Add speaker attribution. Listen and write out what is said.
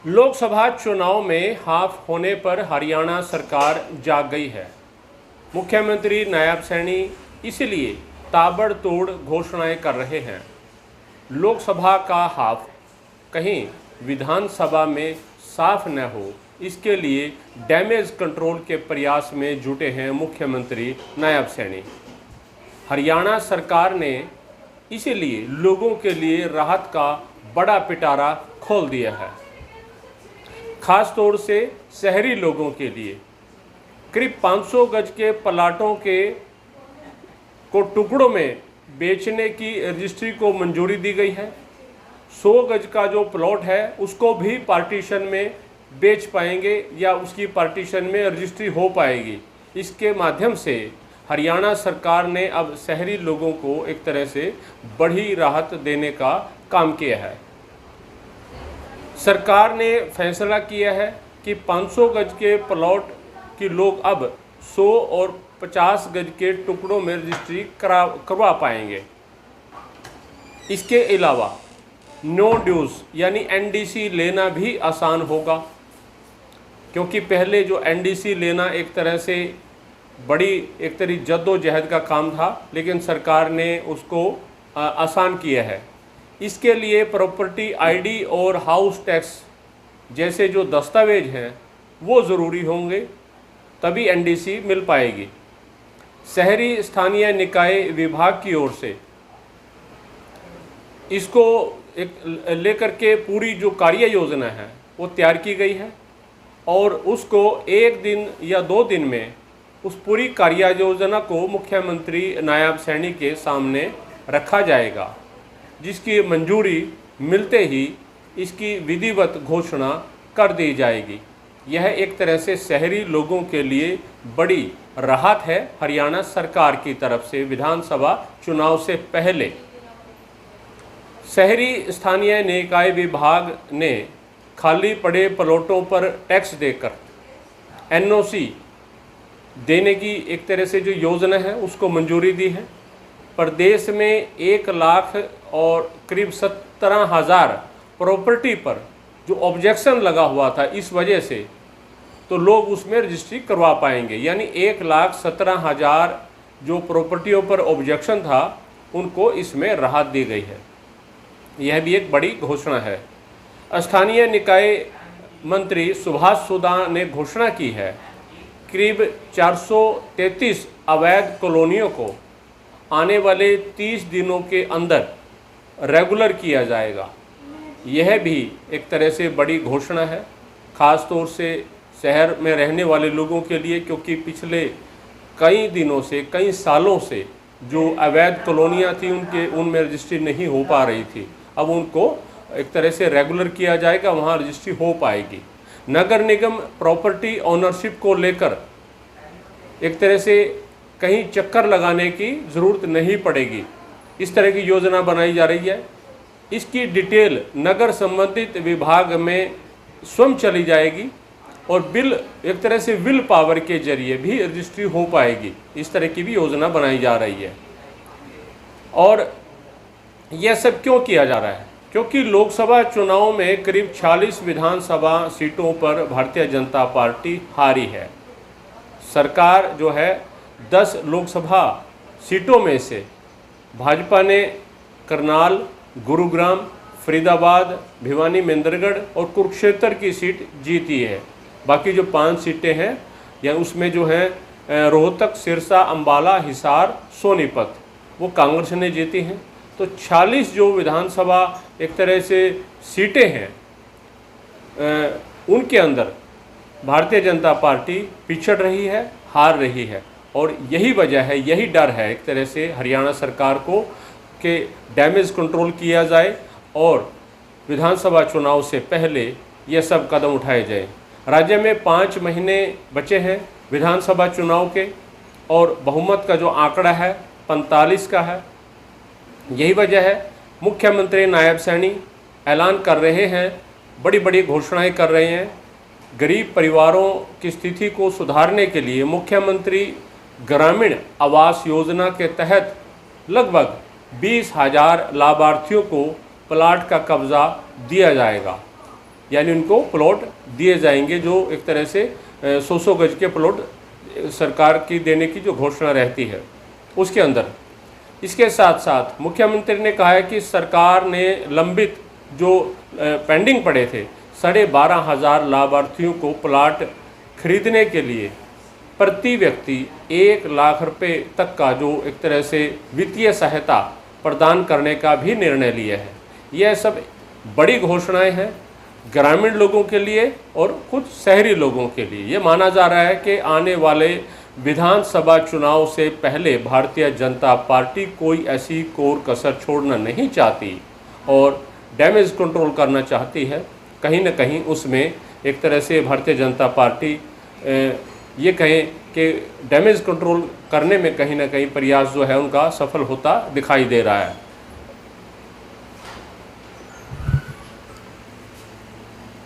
Speaker 1: लोकसभा चुनाव में हाफ होने पर हरियाणा सरकार जाग गई है। मुख्यमंत्री नायब सैनी इसलिए ताबड़तोड़ घोषणाएं कर रहे हैं। लोकसभा का हाफ कहीं विधानसभा में साफ न हो, इसके लिए डैमेज कंट्रोल के प्रयास में जुटे हैं मुख्यमंत्री नायब सैनी। हरियाणा सरकार ने इसीलिए लोगों के लिए राहत का बड़ा पिटारा खोल दिया है। खास तौर से शहरी लोगों के लिए करीब 500 गज के प्लाटों को टुकड़ों में बेचने की रजिस्ट्री को मंजूरी दी गई है। 100 गज का जो प्लॉट है उसको भी पार्टीशन में बेच पाएंगे या उसकी पार्टीशन में रजिस्ट्री हो पाएगी। इसके माध्यम से हरियाणा सरकार ने अब शहरी लोगों को एक तरह से बड़ी राहत देने का काम किया है। सरकार ने फैसला किया है कि 500 गज के प्लॉट की लोग अब 100 और 50 गज के टुकड़ों में रजिस्ट्री करवा पाएंगे। इसके अलावा नो ड्यूज यानी एनडीसी लेना भी आसान होगा, क्योंकि पहले जो एनडीसी लेना एक तरह से बड़ी एक तरह जद्दोजहद का काम था, लेकिन सरकार ने उसको आसान किया है। इसके लिए प्रॉपर्टी आईडी और हाउस टैक्स जैसे जो दस्तावेज हैं वो ज़रूरी होंगे, तभी एनडीसी मिल पाएगी। शहरी स्थानीय निकाय विभाग की ओर से इसको एक लेकर के पूरी जो कार्य योजना है वो तैयार की गई है और उसको 1 दिन या 2 दिन में उस पूरी कार्य योजना को मुख्यमंत्री नायब सैनी के सामने रखा जाएगा, जिसकी मंजूरी मिलते ही इसकी विधिवत घोषणा कर दी जाएगी। यह एक तरह से शहरी लोगों के लिए बड़ी राहत है हरियाणा सरकार की तरफ से। विधानसभा चुनाव से पहले शहरी स्थानीय निकाय विभाग ने खाली पड़े प्लॉटों पर टैक्स देकर एनओसी देने की एक तरह से जो योजना है उसको मंजूरी दी है। प्रदेश में 1 लाख और करीब 17,000 प्रॉपर्टी पर जो ऑब्जेक्शन लगा हुआ था, इस वजह से तो लोग उसमें रजिस्ट्री करवा पाएंगे। यानी 1,17,000 जो प्रॉपर्टियों पर ऑब्जेक्शन था उनको इसमें राहत दी गई है। यह भी एक बड़ी घोषणा है। स्थानीय निकाय मंत्री सुभाष सुदा ने घोषणा की है करीब 433 अवैध कॉलोनियों को आने वाले 30 दिनों के अंदर रेगुलर किया जाएगा। यह भी एक तरह से बड़ी घोषणा है, ख़ास तौर से शहर में रहने वाले लोगों के लिए, क्योंकि पिछले कई दिनों से कई सालों से जो अवैध कॉलोनियाँ थी उनमें रजिस्ट्री नहीं हो पा रही थी। अब उनको एक तरह से रेगुलर किया जाएगा, वहाँ रजिस्ट्री हो पाएगी। नगर निगम प्रॉपर्टी ओनरशिप को लेकर एक तरह से कहीं चक्कर लगाने की ज़रूरत नहीं पड़ेगी, इस तरह की योजना बनाई जा रही है। इसकी डिटेल नगर संबंधित विभाग में स्वयं चली जाएगी और बिल एक तरह से विल पावर के जरिए भी रजिस्ट्री हो पाएगी। इस तरह की भी योजना बनाई जा रही है। और यह सब क्यों किया जा रहा है? क्योंकि लोकसभा चुनाव में करीब 46 विधानसभा सीटों पर भारतीय जनता पार्टी हारी है। सरकार जो है 10 लोकसभा सीटों में से भाजपा ने करनाल, गुरुग्राम, फरीदाबाद, भिवानी, मेंदरगढ़ और कुरुक्षेत्र की सीट जीती है। बाकी जो 5 सीटें हैं या उसमें जो हैं रोहतक, सिरसा, अंबाला, हिसार, सोनीपत, वो कांग्रेस ने जीती हैं। तो 46 जो विधानसभा एक तरह से सीटें हैं उनके अंदर भारतीय जनता पार्टी पिछड़ रही है, हार रही है। और यही वजह है, यही डर है एक तरह से हरियाणा सरकार को कि डैमेज कंट्रोल किया जाए और विधानसभा चुनाव से पहले ये सब कदम उठाए जाए। राज्य में 5 महीने बचे हैं विधानसभा चुनाव के और बहुमत का जो आंकड़ा है 45 का है। यही वजह है मुख्यमंत्री नायब सैनी ऐलान कर रहे हैं, बड़ी बड़ी घोषणाएं कर रहे हैं। गरीब परिवारों की स्थिति को सुधारने के लिए मुख्यमंत्री ग्रामीण आवास योजना के तहत लगभग 20,000 लाभार्थियों को प्लाट का कब्जा दिया जाएगा। यानी उनको प्लॉट दिए जाएंगे, जो एक तरह से 100 गज के प्लॉट सरकार की देने की जो घोषणा रहती है उसके अंदर। इसके साथ साथ मुख्यमंत्री ने कहा है कि सरकार ने लंबित जो पेंडिंग पड़े थे 12,500 लाभार्थियों को प्लाट खरीदने के लिए प्रति व्यक्ति 1 लाख रुपए तक का जो एक तरह से वित्तीय सहायता प्रदान करने का भी निर्णय लिया है। यह सब बड़ी घोषणाएं हैं ग्रामीण लोगों के लिए और कुछ शहरी लोगों के लिए। ये माना जा रहा है कि आने वाले विधानसभा चुनाव से पहले भारतीय जनता पार्टी कोई ऐसी कोर कसर छोड़ना नहीं चाहती और डैमेज कंट्रोल करना चाहती है। कहीं ना कहीं उसमें एक तरह से भारतीय जनता पार्टी ये कहें कि डैमेज कंट्रोल करने में कहीं ना कहीं प्रयास जो है उनका सफल होता दिखाई दे रहा है।